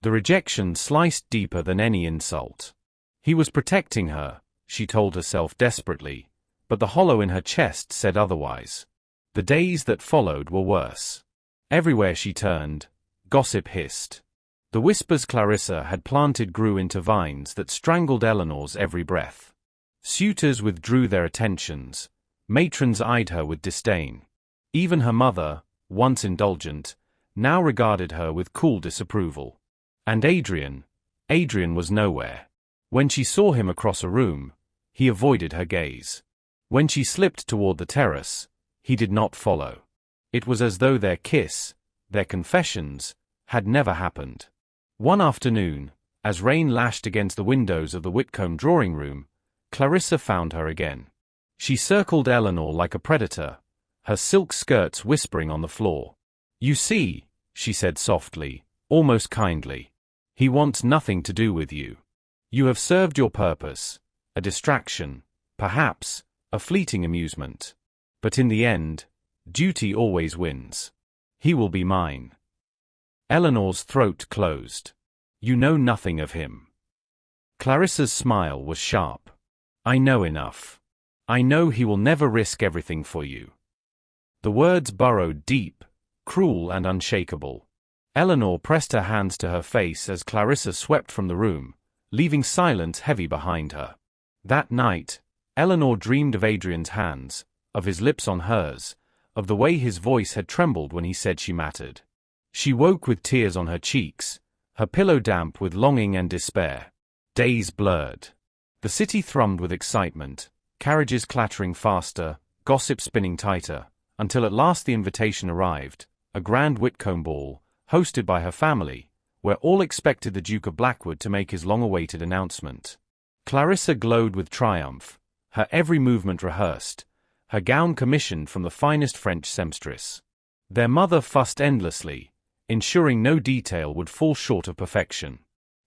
The rejection sliced deeper than any insult. He was protecting her, she told herself desperately, but the hollow in her chest said otherwise. The days that followed were worse. Everywhere she turned, gossip hissed. The whispers Clarissa had planted grew into vines that strangled Eleanor's every breath. Suitors withdrew their attentions, matrons eyed her with disdain. Even her mother, once indulgent, now regarded her with cool disapproval. And Adrian was nowhere. When she saw him across a room, he avoided her gaze. When she slipped toward the terrace, he did not follow. It was as though their kiss, their confessions, had never happened. One afternoon, as rain lashed against the windows of the Whitcomb drawing-room, Clarissa found her again. She circled Eleanor like a predator, her silk skirts whispering on the floor. "You see," she said softly, almost kindly, "he wants nothing to do with you. You have served your purpose, a distraction, perhaps, a fleeting amusement. But in the end, duty always wins. He will be mine." Eleanor's throat closed. "You know nothing of him." Clarissa's smile was sharp. "I know enough. I know he will never risk everything for you." The words burrowed deep, cruel and unshakable. Eleanor pressed her hands to her face as Clarissa swept from the room, leaving silence heavy behind her. That night, Eleanor dreamed of Adrian's hands, of his lips on hers, of the way his voice had trembled when he said she mattered. She woke with tears on her cheeks, her pillow damp with longing and despair. Days blurred. The city thrummed with excitement, carriages clattering faster, gossip spinning tighter, until at last the invitation arrived, a grand Whitcomb ball, hosted by her family, where all expected the Duke of Blackwood to make his long-awaited announcement. Clarissa glowed with triumph, her every movement rehearsed, her gown commissioned from the finest French seamstress. Their mother fussed endlessly, ensuring no detail would fall short of perfection.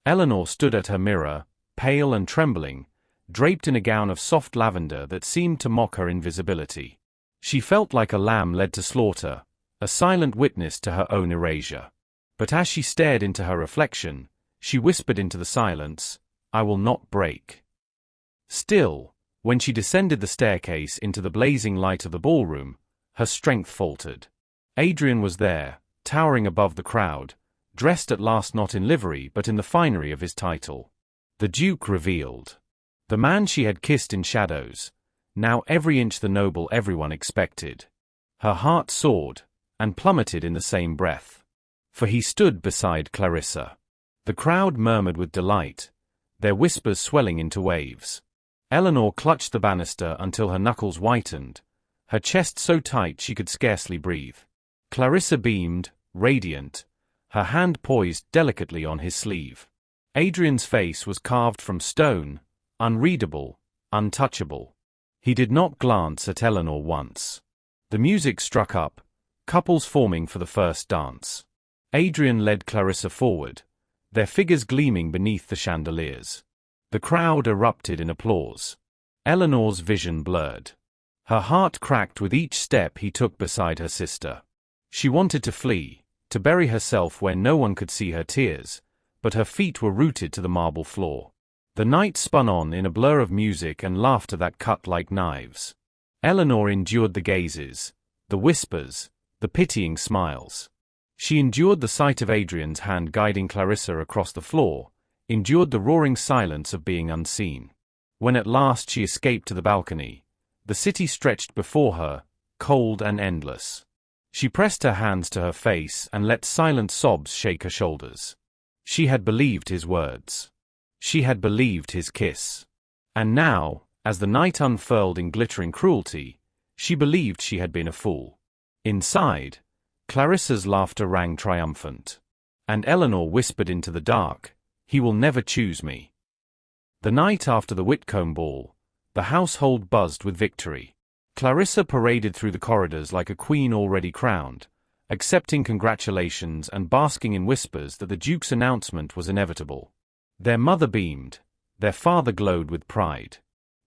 Eleanor stood at her mirror, pale and trembling, draped in a gown of soft lavender that seemed to mock her invisibility. She felt like a lamb led to slaughter, a silent witness to her own erasure. But as she stared into her reflection, she whispered into the silence, "I will not break." Still, when she descended the staircase into the blazing light of the ballroom, her strength faltered. Adrian was there, towering above the crowd, dressed at last not in livery but in the finery of his title. The Duke revealed. The man she had kissed in shadows, now every inch the noble everyone expected. Her heart soared, and plummeted in the same breath. For he stood beside Clarissa. The crowd murmured with delight, their whispers swelling into waves. Eleanor clutched the banister until her knuckles whitened, her chest so tight she could scarcely breathe. Clarissa beamed, radiant, her hand poised delicately on his sleeve. Adrian's face was carved from stone, unreadable, untouchable. He did not glance at Eleanor once. The music struck up, couples forming for the first dance. Adrian led Clarissa forward, their figures gleaming beneath the chandeliers. The crowd erupted in applause. Eleanor's vision blurred. Her heart cracked with each step he took beside her sister. She wanted to flee, to bury herself where no one could see her tears, but her feet were rooted to the marble floor. The night spun on in a blur of music and laughter that cut like knives. Eleanor endured the gazes, the whispers, the pitying smiles. She endured the sight of Adrian's hand guiding Clarissa across the floor, endured the roaring silence of being unseen. When at last she escaped to the balcony, the city stretched before her, cold and endless. She pressed her hands to her face and let silent sobs shake her shoulders. She had believed his words. She had believed his kiss. And now, as the night unfurled in glittering cruelty, she believed she had been a fool. Inside, Clarissa's laughter rang triumphant. And Eleanor whispered into the dark, "He will never choose me." The night after the Whitcomb ball, the household buzzed with victory. Clarissa paraded through the corridors like a queen already crowned, accepting congratulations and basking in whispers that the Duke's announcement was inevitable. Their mother beamed, their father glowed with pride.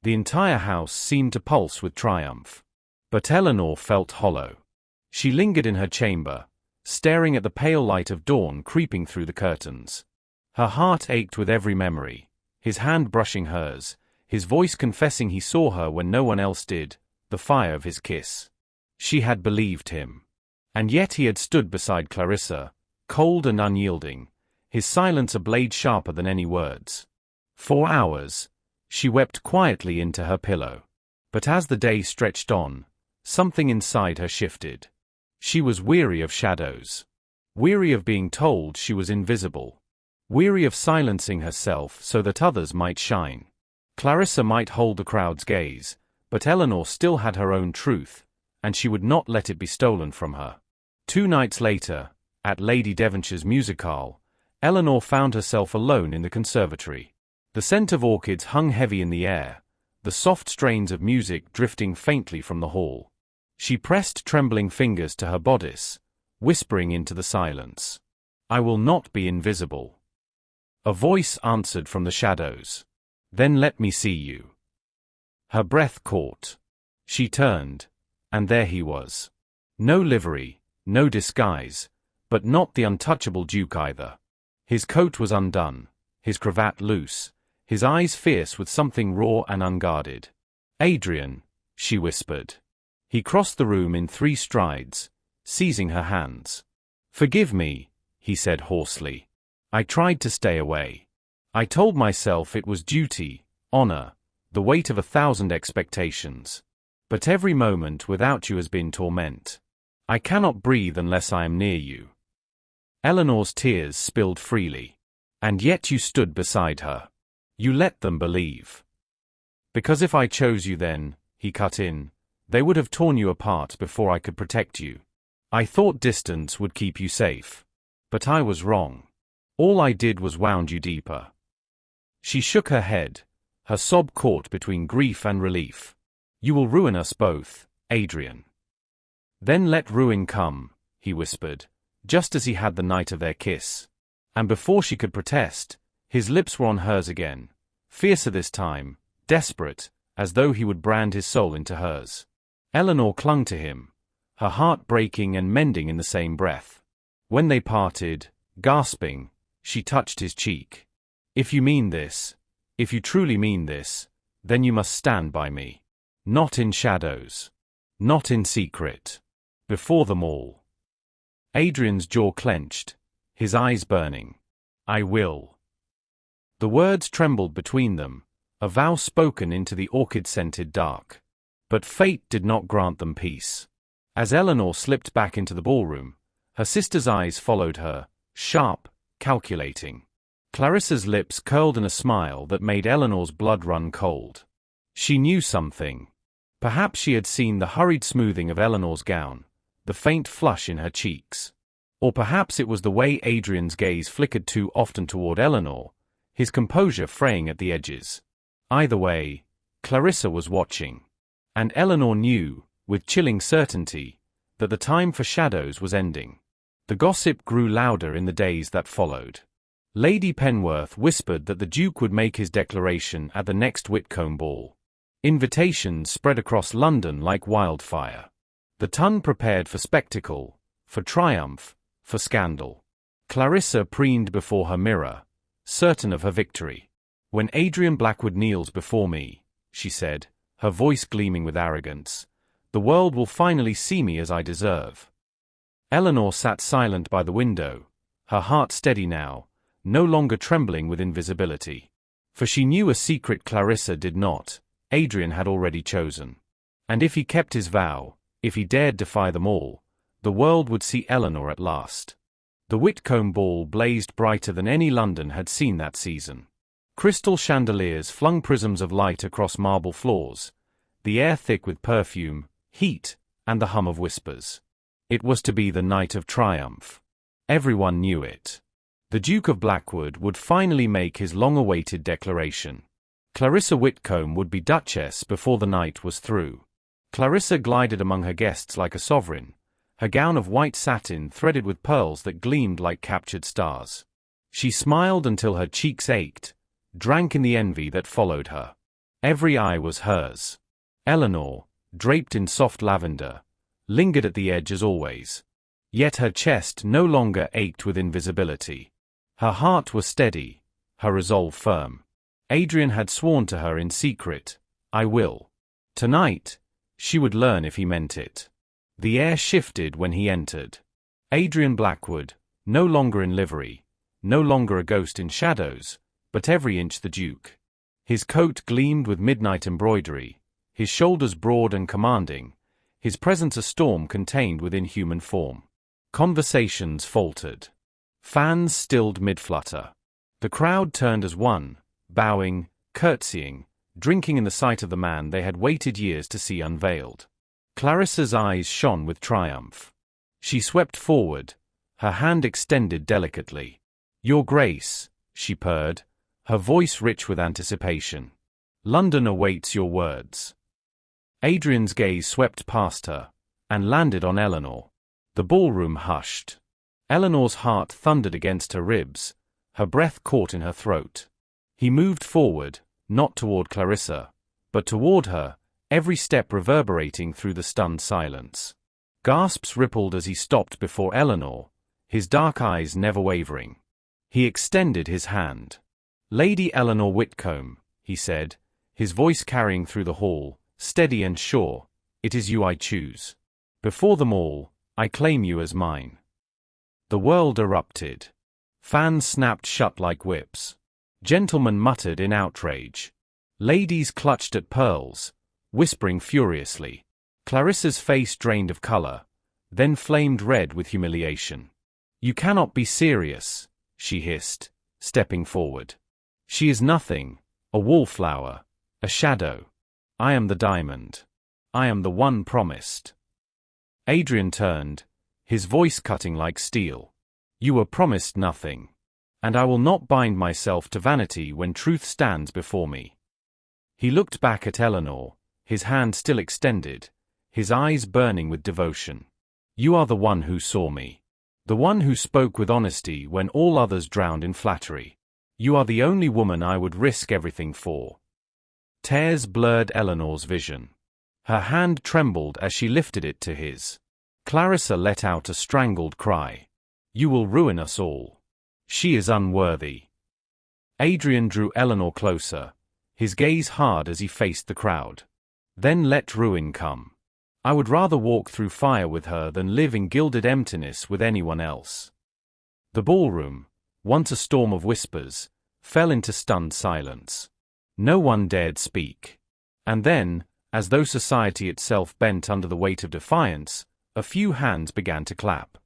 The entire house seemed to pulse with triumph. But Eleanor felt hollow. She lingered in her chamber, staring at the pale light of dawn creeping through the curtains. Her heart ached with every memory, his hand brushing hers, his voice confessing he saw her when no one else did, the fire of his kiss. She had believed him. And yet he had stood beside Clarissa, cold and unyielding, his silence a blade sharper than any words. For hours, she wept quietly into her pillow. But as the day stretched on, something inside her shifted. She was weary of shadows. Weary of being told she was invisible. Weary of silencing herself so that others might shine. Clarissa might hold the crowd's gaze, but Eleanor still had her own truth, and she would not let it be stolen from her. 2 nights later, at Lady Devonshire's musicale, Eleanor found herself alone in the conservatory. The scent of orchids hung heavy in the air, the soft strains of music drifting faintly from the hall. She pressed trembling fingers to her bodice, whispering into the silence, "I will not be invisible." A voice answered from the shadows, "Then let me see you." Her breath caught. She turned, and there he was. No livery, no disguise, but not the untouchable Duke either. His coat was undone, his cravat loose, his eyes fierce with something raw and unguarded. "Adrian," she whispered. He crossed the room in 3 strides, seizing her hands. "Forgive me," he said hoarsely. "I tried to stay away. I told myself it was duty, honor, the weight of 1,000 expectations. But every moment without you has been torment. I cannot breathe unless I am near you." Eleanor's tears spilled freely. "And yet you stood beside her. You let them believe." "Because if I chose you then," he cut in, "they would have torn you apart before I could protect you. I thought distance would keep you safe. But I was wrong. All I did was wound you deeper." She shook her head, her sob caught between grief and relief. "You will ruin us both, Adrian." "Then let ruin come," he whispered, just as he had the night of their kiss. And before she could protest, his lips were on hers again, fiercer this time, desperate, as though he would brand his soul into hers. Eleanor clung to him, her heart breaking and mending in the same breath. When they parted, gasping, she touched his cheek. "If you mean this, if you truly mean this, then you must stand by me. Not in shadows. Not in secret. Before them all." Adrian's jaw clenched, his eyes burning. "I will." The words trembled between them, a vow spoken into the orchid-scented dark. But fate did not grant them peace. As Eleanor slipped back into the ballroom, her sister's eyes followed her, sharp, calculating. Clarissa's lips curled in a smile that made Eleanor's blood run cold. She knew something. Perhaps she had seen the hurried smoothing of Eleanor's gown, the faint flush in her cheeks. Or perhaps it was the way Adrian's gaze flickered too often toward Eleanor, his composure fraying at the edges. Either way, Clarissa was watching. And Eleanor knew, with chilling certainty, that the time for shadows was ending. The gossip grew louder in the days that followed. Lady Penworth whispered that the Duke would make his declaration at the next Whitcomb ball. Invitations spread across London like wildfire. The ton prepared for spectacle, for triumph, for scandal. Clarissa preened before her mirror, certain of her victory. When Adrian Blackwood kneels before me, she said, her voice gleaming with arrogance, the world will finally see me as I deserve. Eleanor sat silent by the window, her heart steady now, no longer trembling with invisibility. For she knew a secret Clarissa did not. Adrian had already chosen. And if he kept his vow, if he dared defy them all, the world would see Eleanor at last. The Whitcomb ball blazed brighter than any London had seen that season. Crystal chandeliers flung prisms of light across marble floors, the air thick with perfume, heat, and the hum of whispers. It was to be the night of triumph. Everyone knew it. The Duke of Blackwood would finally make his long-awaited declaration. Clarissa Whitcomb would be Duchess before the night was through. Clarissa glided among her guests like a sovereign, her gown of white satin threaded with pearls that gleamed like captured stars. She smiled until her cheeks ached, drank in the envy that followed her. Every eye was hers. Eleanor, draped in soft lavender, lingered at the edge as always. Yet her chest no longer ached with invisibility. Her heart was steady, her resolve firm. Adrian had sworn to her in secret, "I will." Tonight, she would learn if he meant it. The air shifted when he entered. Adrian Blackwood, no longer in livery, no longer a ghost in shadows, but every inch the Duke. His coat gleamed with midnight embroidery, his shoulders broad and commanding, his presence a storm contained within human form. Conversations faltered. Fans stilled mid-flutter. The crowd turned as one, bowing, curtsying, drinking in the sight of the man they had waited years to see unveiled. Clarissa's eyes shone with triumph. She swept forward, her hand extended delicately. "Your Grace," she purred, her voice rich with anticipation. "London awaits your words." Adrian's gaze swept past her, and landed on Eleanor. The ballroom hushed. Eleanor's heart thundered against her ribs, her breath caught in her throat. He moved forward, not toward Clarissa, but toward her, every step reverberating through the stunned silence. Gasps rippled as he stopped before Eleanor, his dark eyes never wavering. He extended his hand. "Lady Eleanor Whitcomb," he said, his voice carrying through the hall, steady and sure, "it is you I choose. Before them all, I claim you as mine." The world erupted. Fans snapped shut like whips. Gentlemen muttered in outrage. Ladies clutched at pearls, whispering furiously. Clarissa's face drained of color, then flamed red with humiliation. "You cannot be serious," she hissed, stepping forward. "She is nothing, a wallflower, a shadow. I am the diamond. I am the one promised." Adrian turned, his voice cutting like steel. "You were promised nothing. And I will not bind myself to vanity when truth stands before me." He looked back at Eleanor, his hand still extended, his eyes burning with devotion. "You are the one who saw me. The one who spoke with honesty when all others drowned in flattery. You are the only woman I would risk everything for." Tears blurred Eleanor's vision. Her hand trembled as she lifted it to his. Clarissa let out a strangled cry. "You will ruin us all. She is unworthy." Adrian drew Eleanor closer, his gaze hard as he faced the crowd. "Then let ruin come. I would rather walk through fire with her than live in gilded emptiness with anyone else." The ballroom, once a storm of whispers, fell into stunned silence. No one dared speak. And then, as though society itself bent under the weight of defiance, a few hands began to clap.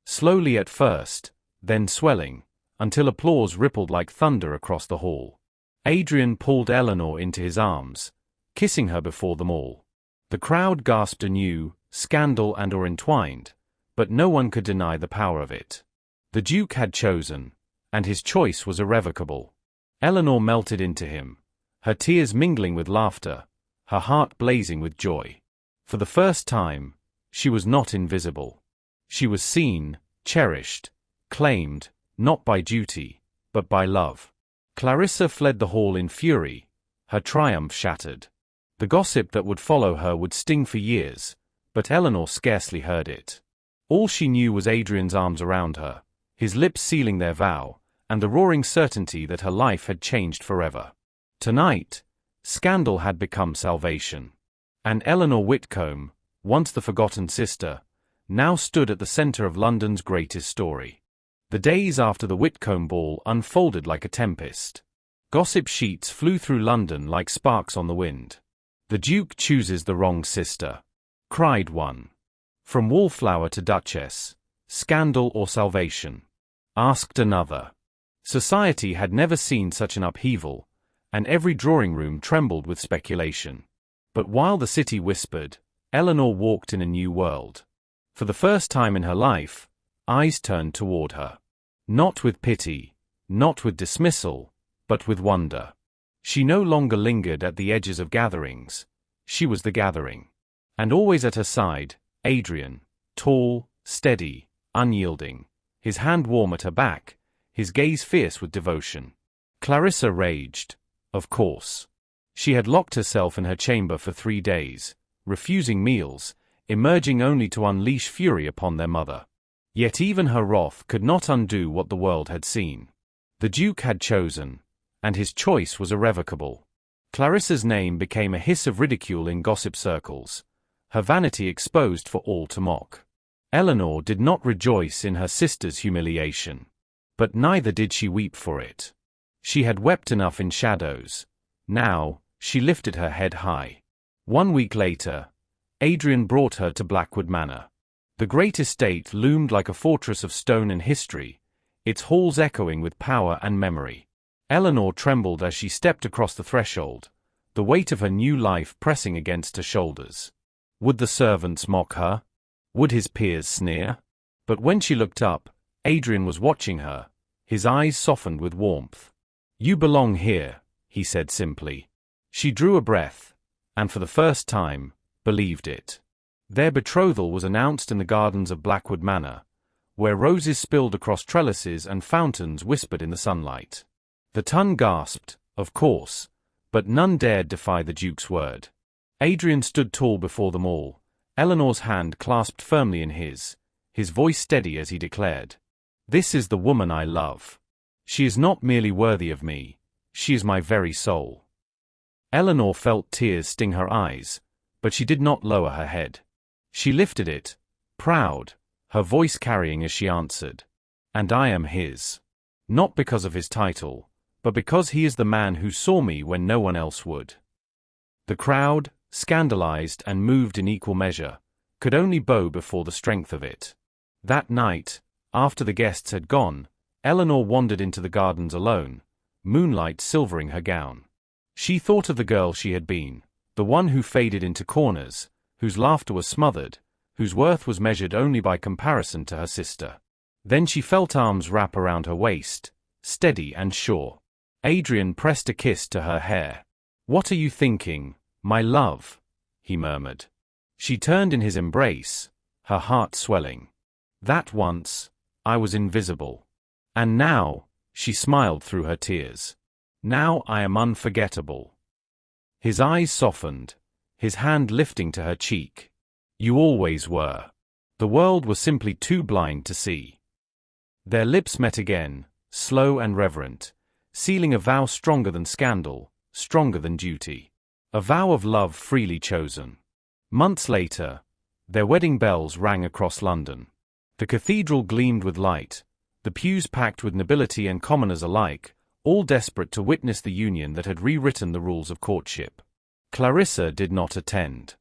Slowly at first, then swelling, until applause rippled like thunder across the hall. Adrian pulled Eleanor into his arms, kissing her before them all. The crowd gasped anew, scandal and or entwined, but no one could deny the power of it. The Duke had chosen, and his choice was irrevocable. Eleanor melted into him, her tears mingling with laughter, her heart blazing with joy. For the first time, she was not invisible. She was seen, cherished, claimed, not by duty, but by love. Clarissa fled the hall in fury, her triumph shattered. The gossip that would follow her would sting for years, but Eleanor scarcely heard it. All she knew was Adrian's arms around her, his lips sealing their vow, and the roaring certainty that her life had changed forever. Tonight, scandal had become salvation. And Eleanor Whitcomb, once the forgotten sister, now stood at the center of London's greatest story. The days after the Whitcomb ball unfolded like a tempest. Gossip sheets flew through London like sparks on the wind. "The Duke chooses the wrong sister," cried one. "From wallflower to duchess, scandal or salvation?" asked another. Society had never seen such an upheaval, and every drawing-room trembled with speculation. But while the city whispered, Eleanor walked in a new world. For the first time in her life, eyes turned toward her. Not with pity, not with dismissal, but with wonder. She no longer lingered at the edges of gatherings. She was the gathering. And always at her side, Adrian, tall, steady, unyielding, his hand warm at her back, his gaze fierce with devotion. Clarissa raged, of course. She had locked herself in her chamber for 3 days, refusing meals, emerging only to unleash fury upon their mother. Yet even her wrath could not undo what the world had seen. The Duke had chosen, and his choice was irrevocable. Clarissa's name became a hiss of ridicule in gossip circles, her vanity exposed for all to mock. Eleanor did not rejoice in her sister's humiliation. But neither did she weep for it. She had wept enough in shadows. Now, she lifted her head high. 1 week later, Adrian brought her to Blackwood Manor. The great estate loomed like a fortress of stone and history, its halls echoing with power and memory. Eleanor trembled as she stepped across the threshold, the weight of her new life pressing against her shoulders. Would the servants mock her? Would his peers sneer? But when she looked up, Adrian was watching her, his eyes softened with warmth. "You belong here," he said simply. She drew a breath, and for the first time, believed it. Their betrothal was announced in the gardens of Blackwood Manor, where roses spilled across trellises and fountains whispered in the sunlight. The ton gasped, of course, but none dared defy the Duke's word. Adrian stood tall before them all, Eleanor's hand clasped firmly in his voice steady as he declared, "This is the woman I love. She is not merely worthy of me, she is my very soul." Eleanor felt tears sting her eyes, but she did not lower her head. She lifted it, proud, her voice carrying as she answered, "And I am his. Not because of his title, but because he is the man who saw me when no one else would." The crowd, scandalized and moved in equal measure, could only bow before the strength of it. That night, after the guests had gone, Eleanor wandered into the gardens alone, moonlight silvering her gown. She thought of the girl she had been, the one who faded into corners, whose laughter was smothered, whose worth was measured only by comparison to her sister. Then she felt arms wrap around her waist, steady and sure. Adrian pressed a kiss to her hair. "What are you thinking, my love?" he murmured. She turned in his embrace, her heart swelling. "That once, I was invisible. And now," she smiled through her tears, "now I am unforgettable." His eyes softened, his hand lifting to her cheek. "You always were. The world was simply too blind to see." Their lips met again, slow and reverent, sealing a vow stronger than scandal, stronger than duty. A vow of love freely chosen. Months later, their wedding bells rang across London. The cathedral gleamed with light, the pews packed with nobility and commoners alike, all desperate to witness the union that had rewritten the rules of courtship. Clarissa did not attend.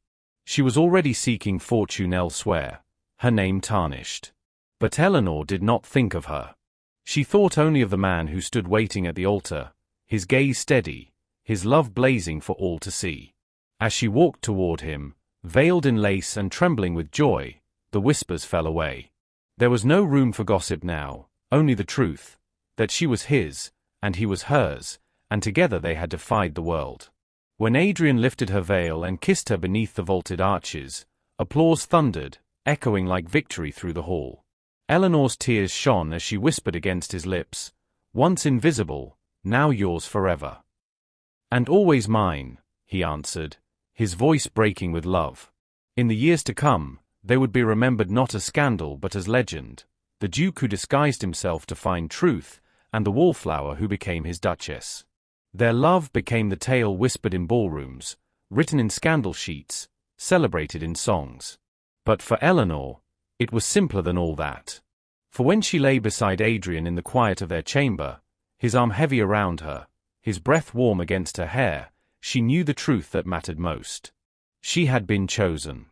She was already seeking fortune elsewhere, her name tarnished. But Eleanor did not think of her. She thought only of the man who stood waiting at the altar, his gaze steady, his love blazing for all to see. As she walked toward him, veiled in lace and trembling with joy, the whispers fell away. There was no room for gossip now, only the truth, that she was his, and he was hers, and together they had defied the world. When Adrian lifted her veil and kissed her beneath the vaulted arches, applause thundered, echoing like victory through the hall. Eleanor's tears shone as she whispered against his lips, "Once invisible, now yours forever." "And always mine," he answered, his voice breaking with love. In the years to come, they would be remembered not as scandal but as legend, the Duke who disguised himself to find truth, and the wallflower who became his duchess. Their love became the tale whispered in ballrooms, written in scandal sheets, celebrated in songs. But for Eleanor, it was simpler than all that. For when she lay beside Adrian in the quiet of their chamber, his arm heavy around her, his breath warm against her hair, she knew the truth that mattered most. She had been chosen.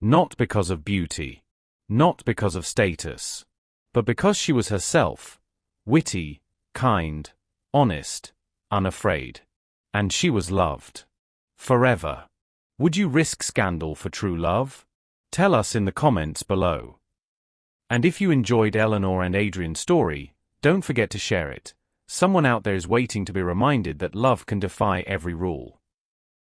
Not because of beauty. Not because of status. But because she was herself, witty, kind, honest, unafraid. And she was loved. Forever. Would you risk scandal for true love? Tell us in the comments below. And if you enjoyed Eleanor and Adrian's story, don't forget to share it. Someone out there is waiting to be reminded that love can defy every rule.